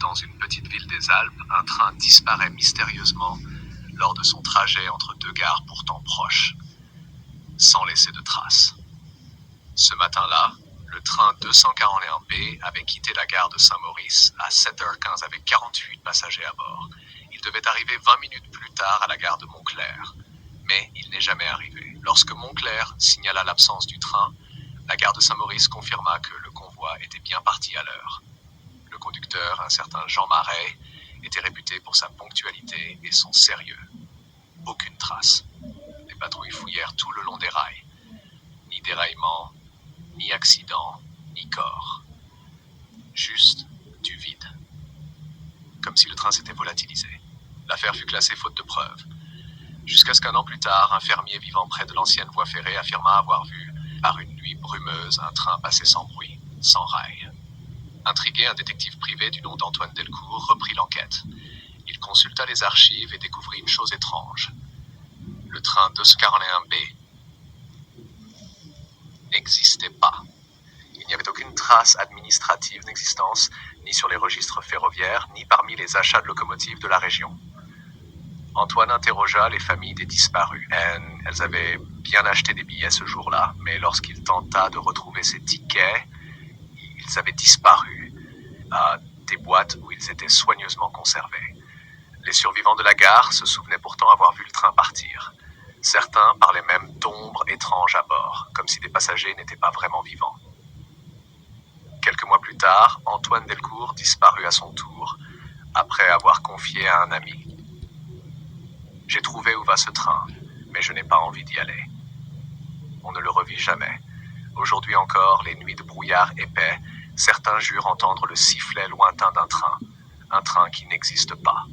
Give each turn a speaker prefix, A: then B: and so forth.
A: dans une petite ville des Alpes, un train disparaît mystérieusement lors de son trajet entre deux gares pourtant proches, sans laisser de traces. Ce matin-là, le train 241B avait quitté la gare de Saint-Maurice à 7h15 avec 48 passagers à bord. Il devait arriver 20 minutes plus tard à la gare de Montclair, mais il n'est jamais arrivé. Lorsque Montclair signala l'absence du train, la gare de Saint-Maurice confirma que le convoi était bien parti à l'heure. Le conducteur, un certain Jean Marais, était réputé pour sa ponctualité et son sérieux. Aucune trace. Les patrouilles fouillèrent tout le long des rails. Ni déraillement, ni accident, ni corps. Juste du vide. Comme si le train s'était volatilisé. L'affaire fut classée faute de preuves. Jusqu'à ce qu'un an plus tard, un fermier vivant près de l'ancienne voie ferrée affirma avoir vu, par une nuit brumeuse, un train passer sans bruit, sans rail. Intrigué, un détective privé du nom d'Antoine Delcourt reprit l'enquête. Il consulta les archives et découvrit une chose étrange. Le train 241B n'existait pas. Il n'y avait aucune trace administrative d'existence, ni sur les registres ferroviaires, ni parmi les achats de locomotives de la région. Antoine interrogea les familles des disparus. Elles avaient bien acheté des billets ce jour-là, mais lorsqu'il tenta de retrouver ses tickets, ils avaient disparu à des boîtes où ils étaient soigneusement conservés. Les survivants de la gare se souvenaient pourtant avoir vu le train partir. Certains parlaient même d'ombres étranges à bord, comme si des passagers n'étaient pas vraiment vivants. Quelques mois plus tard, Antoine Delcourt disparut à son tour, après avoir confié à un ami. « J'ai trouvé où va ce train, mais je n'ai pas envie d'y aller. » On ne le revit jamais. Aujourd'hui encore, les nuits de brouillard épais, certains jurent entendre le sifflet lointain d'un train, un train qui n'existe pas.